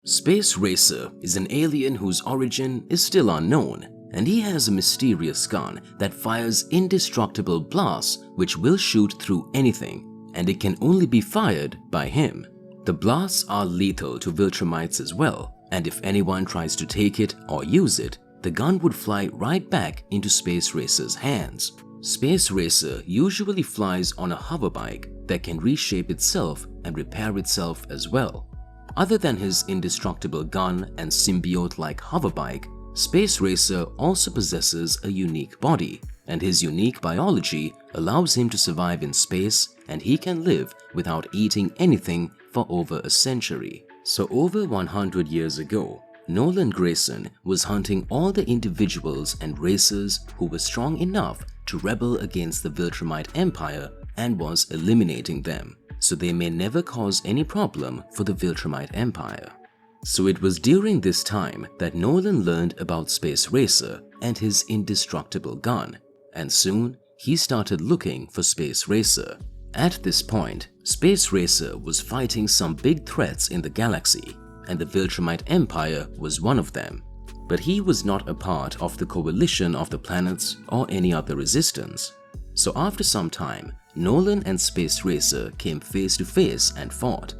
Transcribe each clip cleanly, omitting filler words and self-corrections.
Space Racer is an alien whose origin is still unknown, and he has a mysterious gun that fires indestructible blasts which will shoot through anything, and it can only be fired by him. The blasts are lethal to Viltrumites as well, and if anyone tries to take it or use it, the gun would fly right back into Space Racer's hands. Space Racer usually flies on a hoverbike that can reshape itself and repair itself as well. Other than his indestructible gun and symbiote-like hoverbike, Space Racer also possesses a unique body, and his unique biology allows him to survive in space, and he can live without eating anything for over a century. So over 100 years ago, Nolan Grayson was hunting all the individuals and races who were strong enough to rebel against the Viltrumite Empire and was eliminating them, so they may never cause any problem for the Viltrumite Empire. So it was during this time that Nolan learned about Space Racer and his indestructible gun, and soon he started looking for Space Racer. At this point, Space Racer was fighting some big threats in the galaxy, and the Viltrumite Empire was one of them. But he was not a part of the coalition of the planets or any other resistance. So after some time, Nolan and Space Racer came face to face and fought.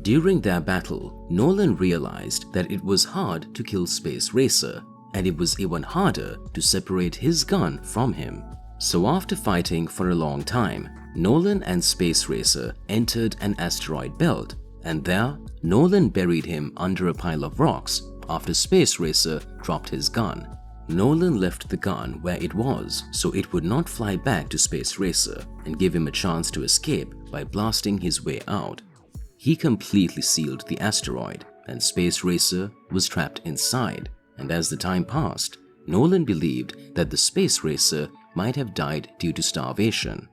During their battle, Nolan realized that it was hard to kill Space Racer, and it was even harder to separate his gun from him. So after fighting for a long time, Nolan and Space Racer entered an asteroid belt, and there, Nolan buried him under a pile of rocks after Space Racer dropped his gun. Nolan left the gun where it was so it would not fly back to Space Racer and give him a chance to escape by blasting his way out. He completely sealed the asteroid, and Space Racer was trapped inside, and as the time passed, Nolan believed that the Space Racer might have died due to starvation.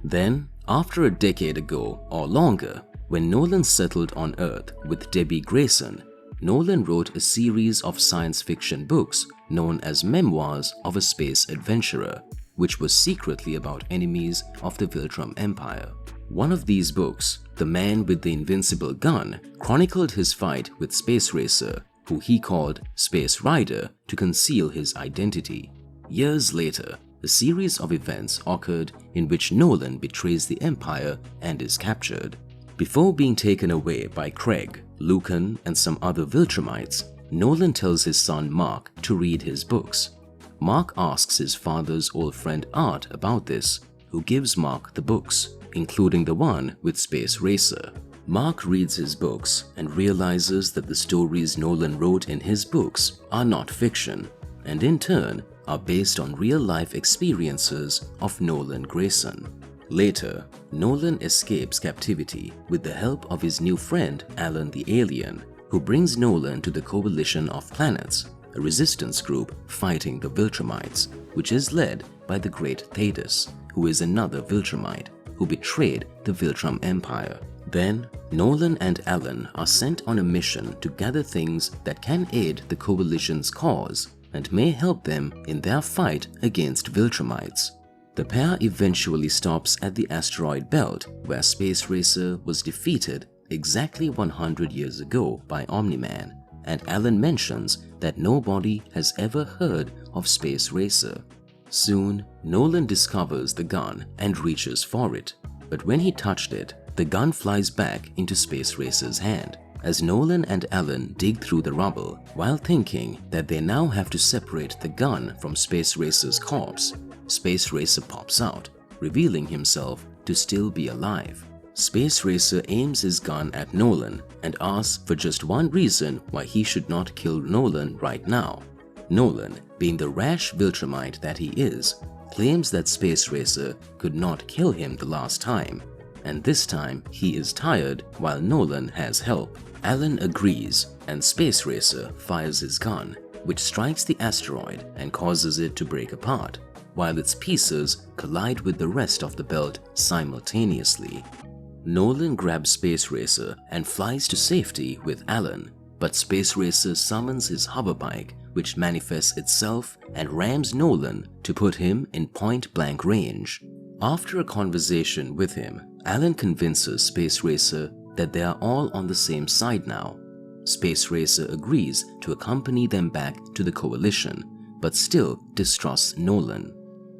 Then, after a decade ago or longer, when Nolan settled on Earth with Debbie Grayson, Nolan wrote a series of science fiction books known as Memoirs of a Space Adventurer, which was secretly about enemies of the Viltrum Empire. One of these books, The Man with the Invincible Gun, chronicled his fight with Space Racer, who he called Space Rider to conceal his identity. Years later, a series of events occurred in which Nolan betrays the Empire and is captured. Before being taken away by Thragg, Lucan, and some other Viltrumites, Nolan tells his son Mark to read his books. Mark asks his father's old friend Art about this, who gives Mark the books, including the one with Space Racer. Mark reads his books and realizes that the stories Nolan wrote in his books are not fiction, and in turn are based on real-life experiences of Nolan Grayson. Later, Nolan escapes captivity with the help of his new friend Alan the Alien, who brings Nolan to the Coalition of Planets, a resistance group fighting the Viltrumites, which is led by the Great Thetis, who is another Viltrumite who betrayed the Viltrum Empire. Then, Nolan and Alan are sent on a mission to gather things that can aid the Coalition's cause and may help them in their fight against Viltrumites. The pair eventually stops at the asteroid belt where Space Racer was defeated exactly 100 years ago by Omni-Man, and Alan mentions that nobody has ever heard of Space Racer. Soon, Nolan discovers the gun and reaches for it, but when he touched it, the gun flies back into Space Racer's hand. As Nolan and Alan dig through the rubble while thinking that they now have to separate the gun from Space Racer's corpse, Space Racer pops out, revealing himself to still be alive. Space Racer aims his gun at Nolan and asks for just one reason why he should not kill Nolan right now. Nolan, being the rash Viltrumite that he is, claims that Space Racer could not kill him the last time, and this time he is tired while Nolan has help. Alan agrees, and Space Racer fires his gun, which strikes the asteroid and causes it to break apart, while its pieces collide with the rest of the belt simultaneously. Nolan grabs Space Racer and flies to safety with Alan, but Space Racer summons his hoverbike, which manifests itself and rams Nolan to put him in point-blank range. After a conversation with him, Alan convinces Space Racer that they are all on the same side now. Space Racer agrees to accompany them back to the Coalition, but still distrusts Nolan.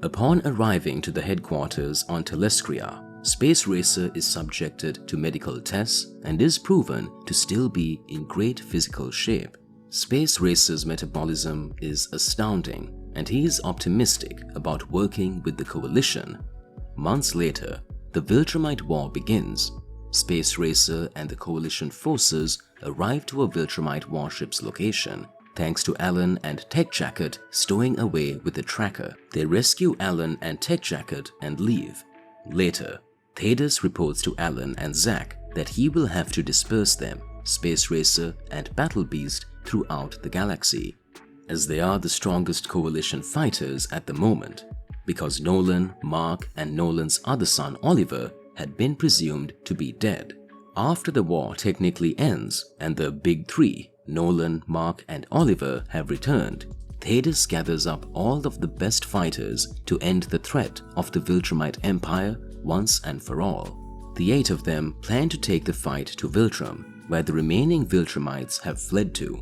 Upon arriving to the headquarters on Telescria, Space Racer is subjected to medical tests and is proven to still be in great physical shape. Space Racer's metabolism is astounding, and he is optimistic about working with the Coalition. Months later, the Viltrumite War begins. Space Racer and the Coalition forces arrive to a Viltrumite warship's location, thanks to Alan and Tech Jacket stowing away with the tracker. They rescue Alan and Tech Jacket and leave. Later, Thaddeus reports to Alan and Zack that he will have to disperse them, Space Racer and Battle Beast, throughout the galaxy, as they are the strongest Coalition fighters at the moment, because Nolan, Mark, and Nolan's other son Oliver had been presumed to be dead. After the war technically ends and the Big Three, Nolan, Mark, and Oliver, have returned, Thaddeus gathers up all of the best fighters to end the threat of the Viltrumite Empire once and for all. The 8 of them plan to take the fight to Viltrum, where the remaining Viltrumites have fled to.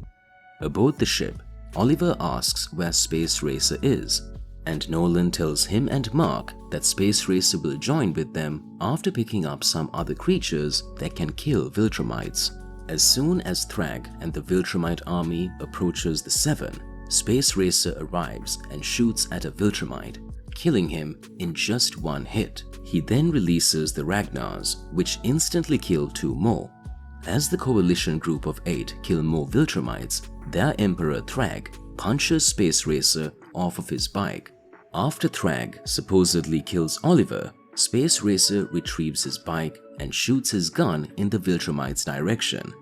Aboard the ship, Oliver asks where Space Racer is, and Nolan tells him and Mark that Space Racer will join with them after picking up some other creatures that can kill Viltrumites. As soon as Thragg and the Viltrumite army approaches the Seven, Space Racer arrives and shoots at a Viltrumite, killing him in just one hit. He then releases the Ragnars, which instantly kill 2 more. As the Coalition group of 8 kill more Viltrumites, their Emperor Thragg punches Space Racer off of his bike. After Thragg supposedly kills Oliver, Space Racer retrieves his bike and shoots his gun in the Viltrumite's direction.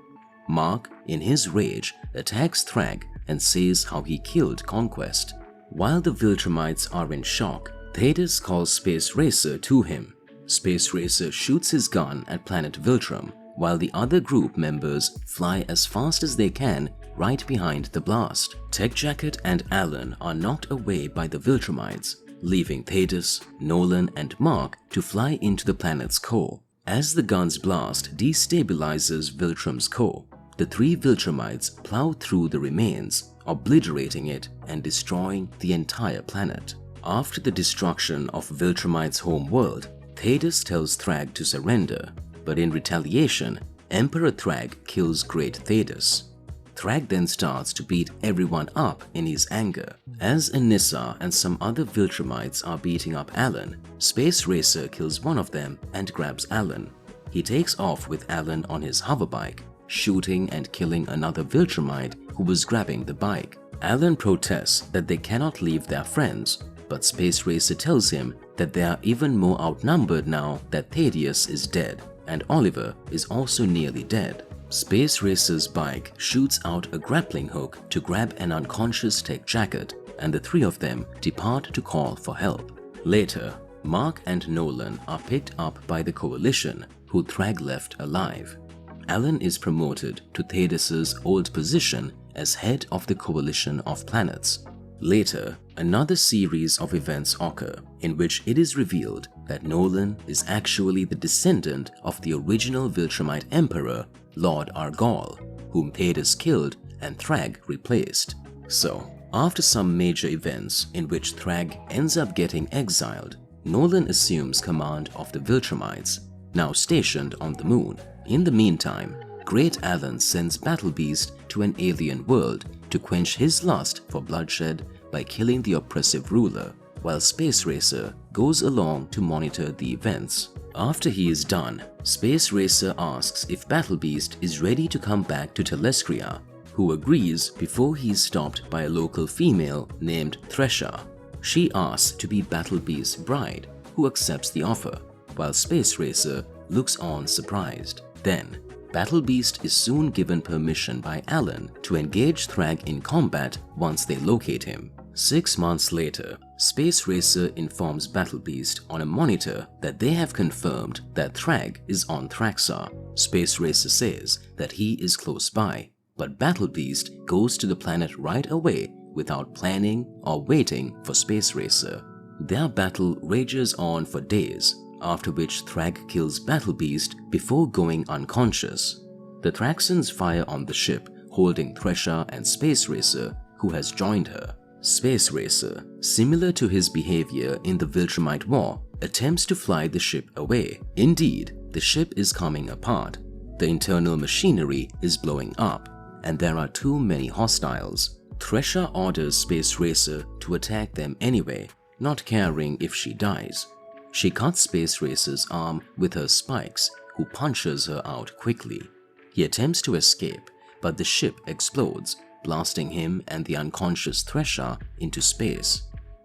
Mark, in his rage, attacks Thragg and says how he killed Conquest. While the Viltrumites are in shock, Thaddeus calls Space Racer to him. Space Racer shoots his gun at planet Viltrum, while the other group members fly as fast as they can right behind the blast. Tech Jacket and Alan are knocked away by the Viltrumites, leaving Thaddeus, Nolan, and Mark to fly into the planet's core. As the gun's blast destabilizes Viltrum's core, the 3 Viltrumites plow through the remains, obliterating it and destroying the entire planet. After the destruction of Viltrumite's home world, Thaddeus tells Thragg to surrender, but in retaliation, Emperor Thragg kills Great Thaddeus. Thragg then starts to beat everyone up in his anger. As Anissa and some other Viltrumites are beating up Alan, Space Racer kills one of them and grabs Alan. He takes off with Alan on his hoverbike, shooting and killing another Viltrumite who was grabbing the bike. Alan protests that they cannot leave their friends, but Space Racer tells him that they are even more outnumbered now that Thaddeus is dead, and Oliver is also nearly dead. Space Racer's bike shoots out a grappling hook to grab an unconscious Tech Jacket, and the 3 of them depart to call for help. Later, Mark and Nolan are picked up by the Coalition, who Thragg left alive. Alan is promoted to Thaddeus's old position as head of the Coalition of Planets. Later, another series of events occur in which it is revealed that Nolan is actually the descendant of the original Viltrumite Emperor, Lord Argol, whom Thaddeus killed and Thragg replaced. So, after some major events in which Thragg ends up getting exiled, Nolan assumes command of the Viltrumites, now stationed on the moon. In the meantime, Great Alan sends Battle Beast to an alien world to quench his lust for bloodshed by killing the oppressive ruler, while Space Racer goes along to monitor the events. After he is done, Space Racer asks if Battle Beast is ready to come back to Telescria, who agrees before he is stopped by a local female named Thresher. She asks to be Battle Beast's bride, who accepts the offer, while Space Racer looks on surprised. Then, Battle Beast is soon given permission by Alan to engage Thragg in combat once they locate him. 6 months later, Space Racer informs Battle Beast on a monitor that they have confirmed that Thragg is on Thraxar. Space Racer says that he is close by, but Battle Beast goes to the planet right away without planning or waiting for Space Racer. Their battle rages on for days, after which Thragg kills Battle Beast before going unconscious. The Thraxans fire on the ship holding Thresher and Space Racer, who has joined her. Space Racer, similar to his behavior in the Viltrumite War, attempts to fly the ship away. Indeed, the ship is coming apart. The internal machinery is blowing up, and there are too many hostiles. Thresher orders Space Racer to attack them anyway, not caring if she dies. She cuts Space Racer's arm with her spikes, who punches her out quickly. He attempts to escape, but the ship explodes, blasting him and the unconscious Thresher into space.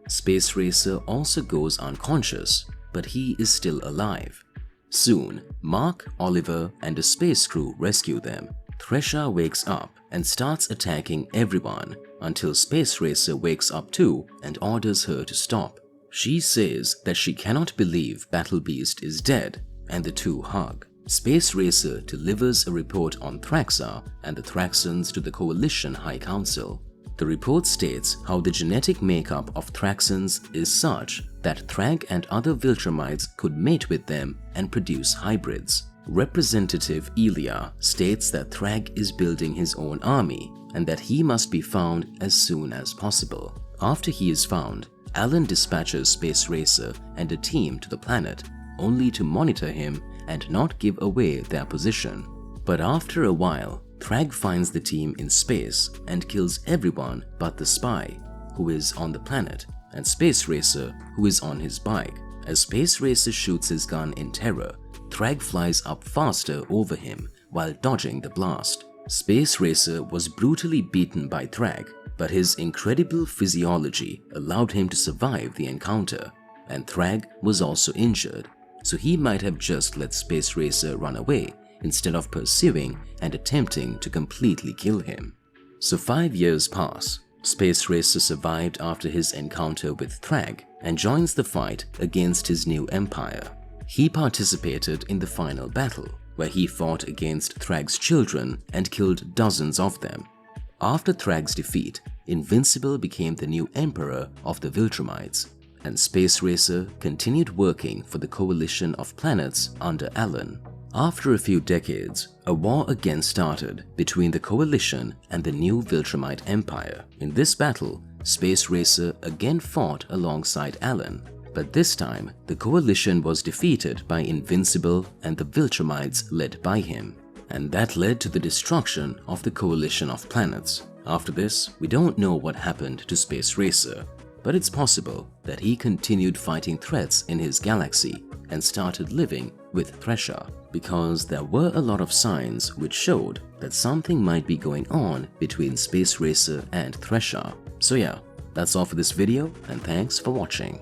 Space Racer also goes unconscious, but he is still alive. Soon, Mark, Oliver, and a space crew rescue them. Thresher wakes up and starts attacking everyone until Space Racer wakes up too and orders her to stop. She says that she cannot believe Battle Beast is dead, and the two hug. Space Racer delivers a report on Thraxar and the Thraxans to the Coalition High Council. The report states how the genetic makeup of Thraxans is such that Thragg and other Viltrumites could mate with them and produce hybrids. Representative Elia states that Thragg is building his own army and that he must be found as soon as possible. After he is found, Alan dispatches Space Racer and a team to the planet, only to monitor him and not give away their position. But after a while, Thragg finds the team in space and kills everyone but the spy, who is on the planet, and Space Racer, who is on his bike. As Space Racer shoots his gun in terror, Thragg flies up faster over him while dodging the blast. Space Racer was brutally beaten by Thragg, but his incredible physiology allowed him to survive the encounter, and Thragg was also injured, so he might have just let Space Racer run away instead of pursuing and attempting to completely kill him. So 5 years pass. Space Racer survived after his encounter with Thragg and joins the fight against his new empire. He participated in the final battle, where he fought against Thragg's children and killed dozens of them. After Thragg's defeat, Invincible became the new emperor of the Viltrumites, and Space Racer continued working for the Coalition of Planets under Alan. After a few decades, a war again started between the Coalition and the new Viltrumite Empire. In this battle, Space Racer again fought alongside Alan, but this time the Coalition was defeated by Invincible and the Viltrumites led by him, and that led to the destruction of the Coalition of Planets. After this, we don't know what happened to Space Racer, but it's possible that he continued fighting threats in his galaxy and started living with Thresher, because there were a lot of signs which showed that something might be going on between Space Racer and Thresher. So yeah, that's all for this video, and thanks for watching.